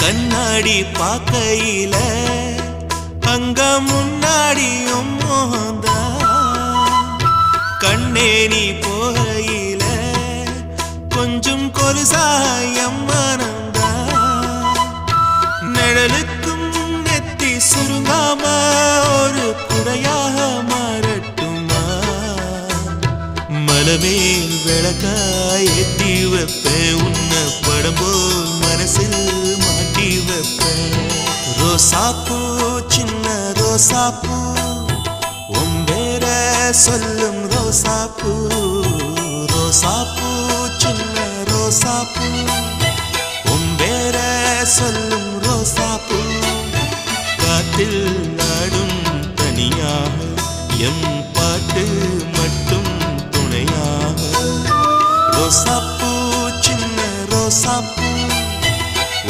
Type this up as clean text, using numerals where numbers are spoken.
கண்ணாடி பார்க்கையில அங்க முன்னாடியும் மோகந்தா கண்ணே நீ போகையில கொஞ்சம் கொலுசாயம் மனந்தா நிழலுக்கும் நெத்தி சுருங்காம ஒரு குடையாக மாறட்டுமா மலமேல் விளக்காய் ஏத்தி வைப்பேன் உன்னை படம் போல் மனசில் மாட்டி வைப்பேன் ரோசாப்பூ சின்ன ரோசாப்பூ உன் பேர சொல்லும் ரோசாப்பூ ரோசாப்பூ சின்ன ரோசாப்பூ உன் பேர சொல்லும் ரோசாப்பூ காத்தில் நாடும் தனியாக எம் பாட்டு மட்டும் துணையாக ரோசாப்பூ சின்ன ரோசாப்பூ